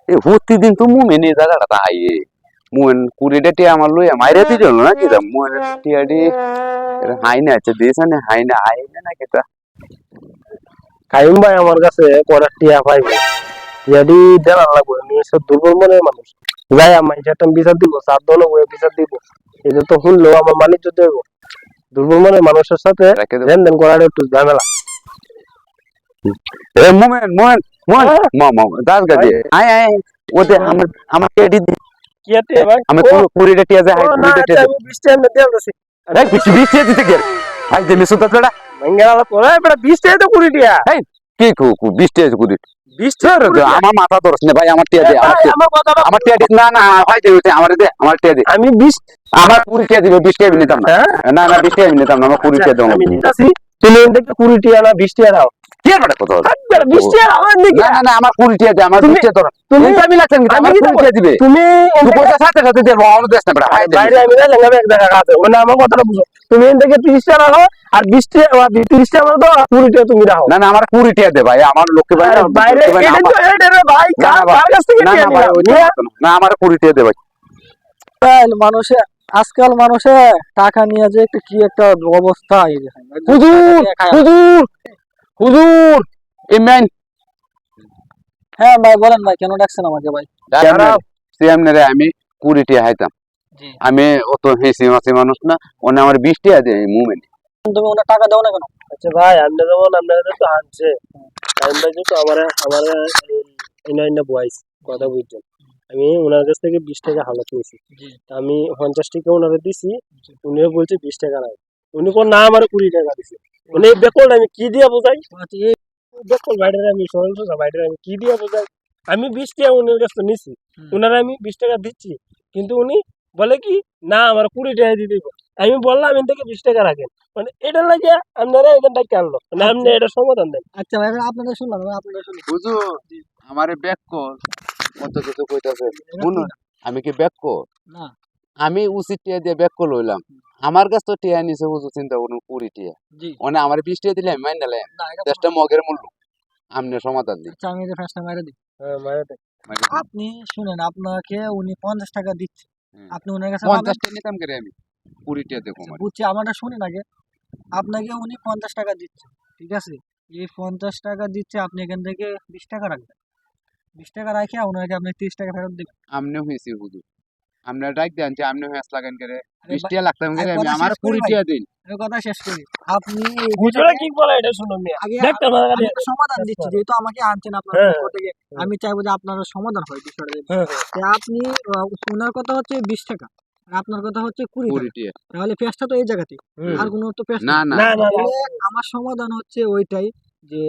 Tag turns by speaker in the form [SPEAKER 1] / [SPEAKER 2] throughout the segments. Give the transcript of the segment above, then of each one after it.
[SPEAKER 1] এই প্রতিদিন তো মুমেন এই জায়গাটা তাই মুমেন কুড়িটা টিয়া আমার লইয়া মাইরে দিল না কি দাম মুমেন টিয়াডি হাই না আছে দিয়েছে না হাই না না কেটা
[SPEAKER 2] কাইম ভাই আমার কাছে করার টিয়া পাইবে টিয়াডি দেওয়া লাগবে নিশ্চয় দুর্বল মনের মানুষ যাই আমার একটা বিচার দিব চার দল বিচার দিব এটা তো শুনলেও আমার বাণিজ্য দেব দুর্বল মনের মানুষের সাথে লেনদেন করার একটু ঝামেলা
[SPEAKER 1] এ মুমেন মুমেন মুমেন দাস গাদি আয় ওতে আমার টিয়াডি
[SPEAKER 2] কি আছে ভাই
[SPEAKER 1] আমি কুড়িটা টিয়া যায় কুড়িটা টিয়া
[SPEAKER 2] আমি 20 টাকা মধ্যে দিতেছি
[SPEAKER 1] এই কিছু 20 টিয়া দিতে গেল ভাই যে মিসু তাছাড়া
[SPEAKER 2] মঙ্গলা পড়া বড় 20 টাকা তো 20 টিয়া
[SPEAKER 1] এই কি 20 টিয়া কুড়ি
[SPEAKER 2] 20 টাকা
[SPEAKER 1] আমার মাথা ধরছ না ভাই আমার টিয়া দে আমার টিয়া দে না ভাই দে আমার দে আমার টিয়া দে
[SPEAKER 2] আমি 20
[SPEAKER 1] আমার 20 টিয়া দিব 20 টিয়া নিতাম না না 20 টিয়া নিতাম না আমার 20 টিয়া দাও
[SPEAKER 2] আমি নিতাছি তুমি এটাকে 20 টিয়া না 20 টিয়া দাও
[SPEAKER 1] কি বড় কথা
[SPEAKER 2] 20 টিয়া আমার দিকে
[SPEAKER 1] না আমার 20 টিয়া দে আমার 20 টিয়া ধর তুমি আমি লাগছেন কি আমার 20 টিয়া দিবে
[SPEAKER 2] তুমি
[SPEAKER 1] তুই পয়সা সাথে সাথে দে অন্য দেশ না ভাই
[SPEAKER 2] বাইরে আমি না লেঙ্গা এক জায়গা আছে মানে আমার কথাটা বুঝো তুমি এটাকে 30 টাকা রাখো আর 20 টাকা 30 টাকা দাও আর 20 টাকা তুমি রাখো
[SPEAKER 1] না আমার 20 টিয়া দে ভাই আমার লোকে ভাই
[SPEAKER 2] বাইরে এটা তো এটা ভাই কার কাছ থেকে নিয়ে
[SPEAKER 1] না আমার 20 টিয়া দে ভাই
[SPEAKER 3] মানুষে আজকাল মানুষে টাকা নিয়ে যে একটা কি একটা অবস্থা
[SPEAKER 1] হুজুর ইমান
[SPEAKER 3] হ্যাঁ ভাই বলেন ভাই কেন ডাকছেন আমাকে ভাই
[SPEAKER 1] সিএমনে রে আমি 20 টিয়া হাইতাম আমি অত হেসি মাসি মানুষ না ওনে আমার 20 টিয়া দে মুমেন্ট
[SPEAKER 3] তুমি ওনার টাকা দাও না কেন
[SPEAKER 2] আচ্ছা ভাই আপনি যেমন আপনাদের তো হানছে টাইম ভাই তো আমার ইনাইনা বয়স কথা বুঝছেন আমি ওনার কাছ থেকে 20 টাকা হালত নিয়েছি আমি 50 টাকা ওনারে দিছি উনিও বলছে 20 টাকা নাই উনি কোন না আমার 20 টাকা দিছে মানে এই বেকল আমি কি দিয়া বোঝাই এই বেকল বাইরে আমি সরল বাইরে আমি কি দিয়া বোঝাই আমি 20 টাকা উনার কাছ থেকে নিছি উনারে আমি 20 টাকা দিচ্ছি কিন্তু উনি বলে কি না আমার 20 টাকা দিয়ে দিব আমি বললাম এখান থেকে 20 টাকা রাখেন মানে এটা লাগে আপনারা এখানটা আনলো মানে আপনি এটা সমাধান দেন
[SPEAKER 3] আচ্ছা ভাই আপনাদের শুনলাম আপনাদের শুনুন
[SPEAKER 1] হুজুর আমারে ব্যাক কর কত কিছু কইতাছে শুনুন আমি কি ব্যাক কর
[SPEAKER 3] না
[SPEAKER 1] আমি উচিত টিয়া দিয়ে ব্যাক কর লইলাম আমার কাছ তো টিয়া নিছে হুজুর চিন্তা করুন 20 টিয়া
[SPEAKER 3] জি
[SPEAKER 1] ওনে আমার 20 টিয়া দিলে আমি মাইন নালে
[SPEAKER 3] না এটা
[SPEAKER 1] 10টা মগের মূল্য আমনে সমাধান দিন
[SPEAKER 3] আচ্ছা আমি যে ফার্স্টে মাইরে দিই
[SPEAKER 2] হ্যাঁ মারাতে
[SPEAKER 3] আপনি শুনেন আপনাকে উনি 50 টাকা দিচ্ছে আপনি ওনার কাছে
[SPEAKER 1] 50 টিয়া নিতাম করে আমি 20 টিয়া দেখো আমার
[SPEAKER 3] বুঝছি আমারটা শুনেন আগে আপনাকে উনি 50 টাকা দিচ্ছে ঠিক আছে এই 50 টাকা দিচ্ছে আপনি এখান থেকে 20 টাকা রাখবেন 20 টাকা রাখে ওনাকে আপনি 30 টাকা ফেরত দেবেন
[SPEAKER 1] আমনে হইছে হুজুর আমনে ডাক দেন যে আমনে হ্যাস লাগান করে
[SPEAKER 3] আরে
[SPEAKER 1] 20 টিয়া লাগতাম করে আমি
[SPEAKER 3] কথা
[SPEAKER 1] আমার
[SPEAKER 3] শেষ করি
[SPEAKER 1] 20 টিয়া দিন
[SPEAKER 3] আমি কথা শেষ করি আপনি
[SPEAKER 2] হুজুরা কি বলে এটা শুনুন
[SPEAKER 3] আগে
[SPEAKER 2] দেখতে আমার
[SPEAKER 3] আমি একটা সমাধান দিচ্ছি যেহেতু আমাকে আনছেন আপনার
[SPEAKER 2] হ্যাঁ,
[SPEAKER 3] পক্ষ থেকে আমি চাইবো যে আপনার সমাধান হয় বিষয়টা
[SPEAKER 2] হ্যাঁ
[SPEAKER 3] তো আপনি ওনার কথা হচ্ছে 20 টাকা আর আপনার কথা হচ্ছে 20
[SPEAKER 1] 20
[SPEAKER 3] টাকা
[SPEAKER 1] টিয়া
[SPEAKER 3] তাহলে পেঁয়াজটা তো এই জায়গাতে আর কোনো তো পেঁয়াজ
[SPEAKER 1] না না
[SPEAKER 2] না না না
[SPEAKER 3] তাহলে আমার সমাধান হচ্ছে ওইটাই যে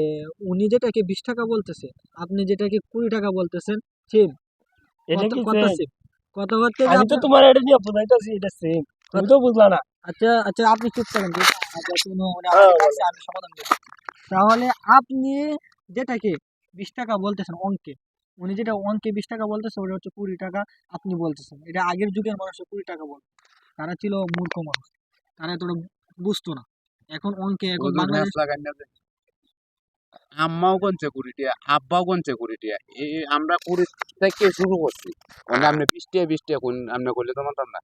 [SPEAKER 3] উনি যেটাকে 20 টাকা বলতেছে আপনি যেটাকে 20 টাকা বলতেছেন সেম
[SPEAKER 2] এটা কি
[SPEAKER 3] কথা
[SPEAKER 2] same?
[SPEAKER 3] সেম কথা হচ্ছে যে
[SPEAKER 2] আমি তো
[SPEAKER 3] আপনার-
[SPEAKER 2] তোমার এটা নিয়ে বুঝাইতাছি এটা সেম তুমি তো বুঝলা না
[SPEAKER 3] আচ্ছা আচ্ছা আপনি চুপ থাকেন ঠিক আছে? আচ্ছা, মানে
[SPEAKER 2] হ্যাঁ,
[SPEAKER 3] আমার কাছে আমি সমাধান করছি তাহলে আপনি যেটাকে 20 টাকা বলতেছেন অঙ্কে উনি যেটা অঙ্কে 20 টাকা বলতেছে ওটা হচ্ছে 20 টাকা আপনি বলতেছেন এটা আগের যুগের মানুষ 20 টাকা বলতো তারা ছিল মূর্খ মানুষ তারা এতটা বুঝতো না এখন অঙ্কে এখন
[SPEAKER 1] হুজুর
[SPEAKER 3] বাংলাদেশ
[SPEAKER 1] হ্যাস লাগান না আম্মাও কোন সিকিউরিটি আব্বাও কোন সিকিউরিটি আমরা 20 থেকে শুরু করছি মানে আপনি 20 টিয়া কোন আপনি করলে তো মানতাম না